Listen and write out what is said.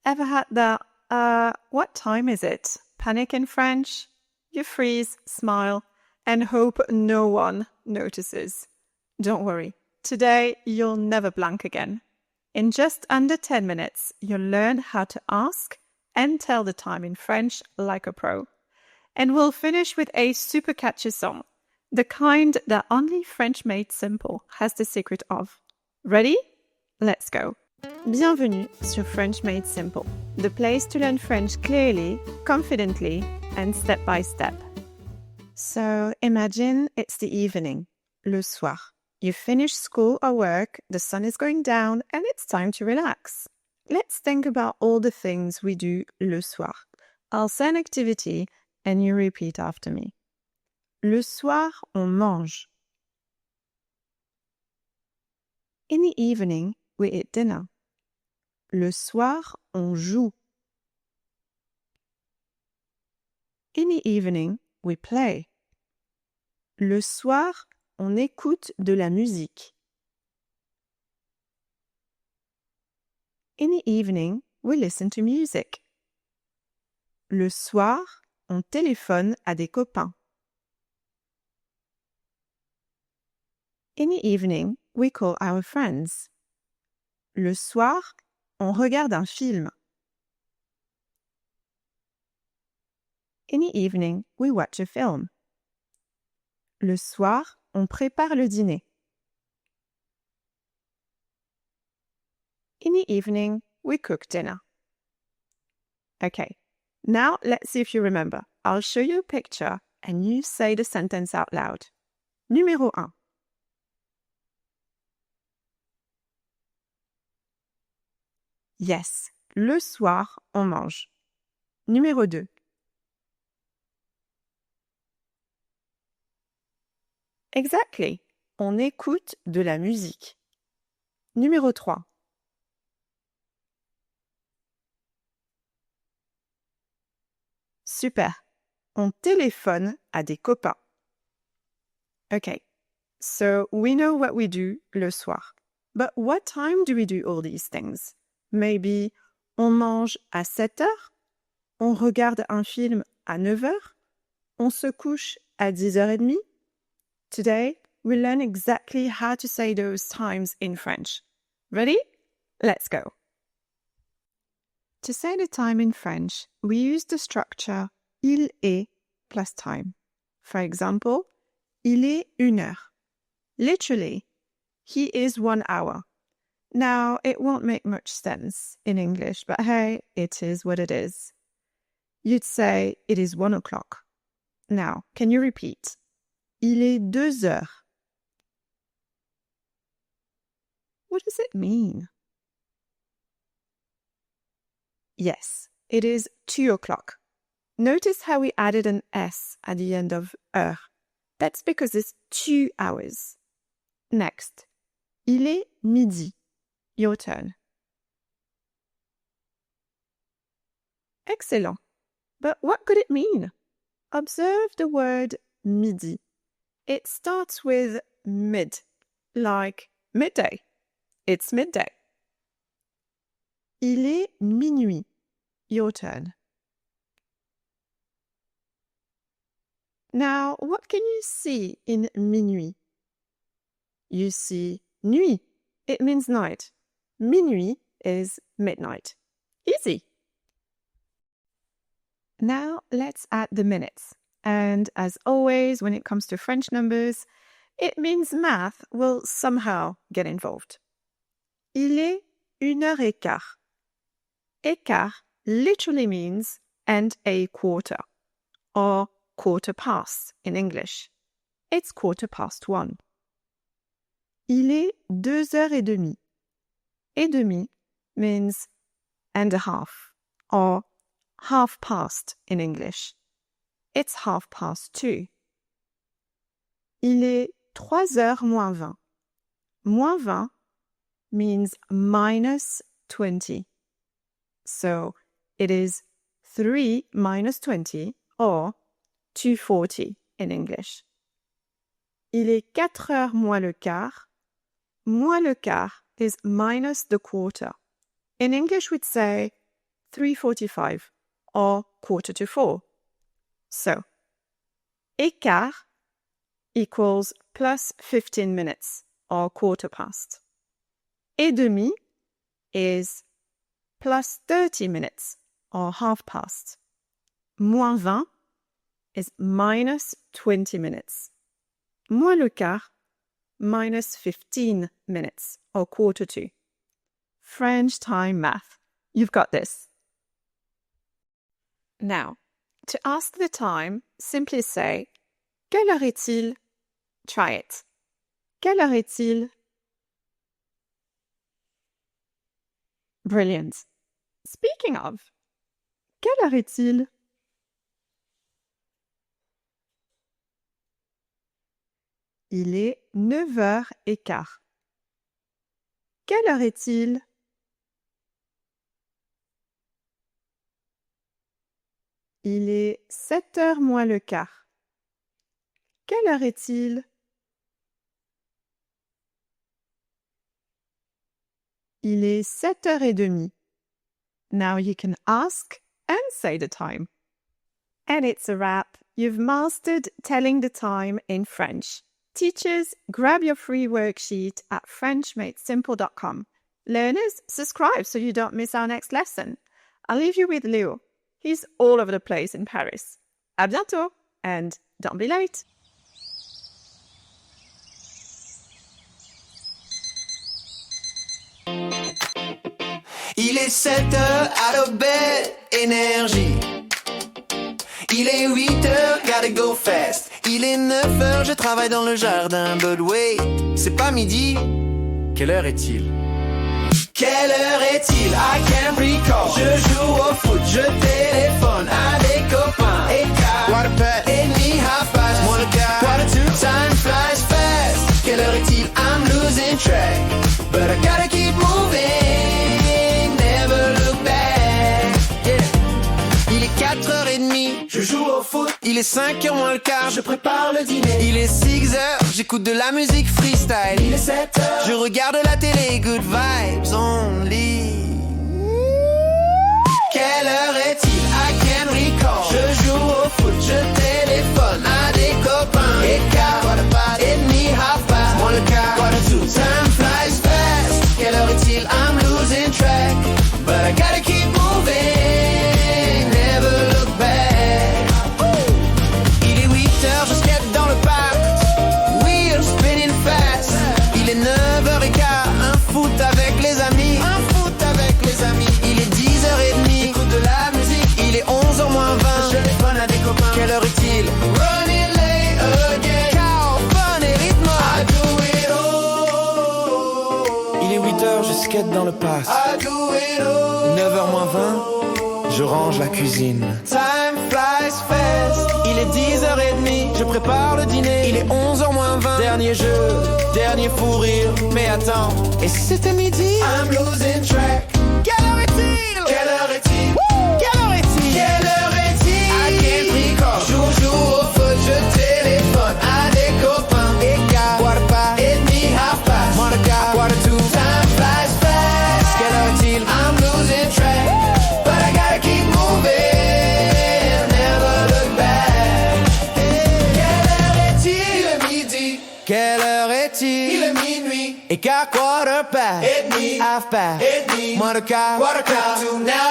Ever had that, what time is it? Panic in French? You freeze, smile, and hope no one notices. Don't worry, today you'll never blank again. In just under 10 minutes, you'll learn how to ask and tell the time in French like a pro. And we'll finish with a super catchy song, the kind that only French Made Simple has the secret of. Ready? Let's go. Bienvenue sur French Made Simple, the place to learn French clearly, confidently, and step by step. So imagine it's the evening, le soir. You finish school or work, the sun is going down, and it's time to relax. Let's think about all the things we do le soir. I'll say an activity and you repeat after me. Le soir, on mange. In the evening, we eat dinner. Le soir, on joue. In the evening, we play. Le soir, on écoute de la musique. In the evening, we listen to music. Le soir, on téléphone à des copains. In the evening, we call our friends. Le soir, on regarde un film. In the evening, we watch a film. Le soir, on prépare le dîner. In the evening, we cook dinner. Okay, now let's see if you remember. I'll show you a picture and you say the sentence out loud. Numéro 1. Yes, le soir, on mange. Numéro 2. Exactly. On écoute de la musique. Numéro 3. Super. On téléphone à des copains. Okay, so we know what we do le soir. But what time do we do all these things? Maybe on mange à 7 heures, on regarde un film à 9 heures, on se couche à 10h30. Today, we'll learn exactly how to say those times in French. Ready? Let's go. To say the time in French, we use the structure il est plus time. For example, il est 1 heure. Literally, he is 1 hour. Now, it won't make much sense in English, but hey, it is what it is. You'd say it is 1 o'clock. Now, can you repeat? Il est 2 heures. What does it mean? Yes, it is 2 o'clock. Notice how we added an S at the end of heure. That's because it's 2 hours. Next, il est midi. Your turn. Excellent. But what could it mean? Observe the word midi. It starts with mid, like midday. It's midday. Il est minuit. Your turn. Now, what can you see in minuit? You see nuit. It means night. Minuit is midnight. Easy. Now, let's add the minutes. And as always, when it comes to French numbers, it means math will somehow get involved. Il est 1h15. Écart literally means and a quarter, or quarter past in English. It's 1:15. Il est 2h30. Et demi means and a half, or half past in English. It's 2:30. Il est 3h moins 20. Moins 20 means minus 20. So it is 3 minus 20, or 2:40 in English. Il est 4 heures moins le quart. Moins le quart is minus the quarter. In English, we'd say 3:45 or 3:45. So, et quart equals plus 15 minutes or quarter past. Et demie is plus 30 minutes or half past. Moins 20 is minus 20 minutes. Moins le quart, minus 15 minutes or quarter to. French time math. You've got this. Now, to ask the time, simply say, Quelle heure est-il? Try it. Quelle heure est-il? Brilliant. Speaking of, quelle heure est-il? Il est 9h15. Quelle heure est-il? Il est 7h moins le quart. Quelle heure est-il? Il est 7h30. Now you can ask and say the time. And it's a wrap. You've mastered telling the time in French. Teachers, grab your free worksheet at FrenchMadeSimple.com. Learners, subscribe so you don't miss our next lesson. I'll leave you with Leo. He's all over the place in Paris. À bientôt, and don't be late. Il est 7 heures, out of bed, énergie. Il est 8 heures, gotta go fast. Il est 9 heures, je travaille dans le jardin. But wait, c'est pas midi. Quelle heure est-il? Quelle heure est-il? I can't recall. Je joue au foot, je téléphone à des copains. Et quart, quarter past, et demi, half past, moins le quart, quarter to. Time flies fast. Quelle heure est-il? I'm losing track, but I gotta keep moving. Never look back. Yeah. Il est 4h30, je joue au foot. Il est 5h moins le quart, je prépare le dîner. Il est 6h, j'écoute de la musique freestyle. Il est 7h, je regarde la télé, good vibes only. Quelle heure est-il? I can't recall. Je joue au foot, je téléphone à des copains. Et quart, quarter past, et demi, half past, moins le quart, quarter to. Time flies fast. Quelle heure est-il? I'm losing track, but I gotta keep moving. Never look back. Il est 8h, je skate dans le parc. Wheels spinning fast. Il est 9h15, un foot avec les amis. Un foot avec les amis. Il est 10h30, écoute de la musique. Il est 11h moins 20, je téléphone à des copains. Quelle heure est-il? Running late again. Car, fun et rythme. I do it all. Il est 8h, je skate dans le parc. I do it all. 9h moins 20, je range la cuisine. Time flies fast. Il est 10h30, je prépare le dîner. Il est 11h moins 20, dernier jeu, dernier fou rire. Mais attends, et si c'était midi? I'm losing track. Quelle heure est-il? Quelle heure est-il? Quelle heure est-il? Quelle heure est-il? I can't recall. Joue au foot, je téléphone à des copains. Et quart, quarter past, et demi, half past, moins le quart, quarter to. Time flies fast. Quelle heure est-il? I'm losing track, but I gotta keep moving. Never look back. Quelle heure est-il? Il est midi. Quelle heure est-il? Il est minuit. Et quart, quarter past, et demi, half past, et demi, moins le quart, quarter to. Now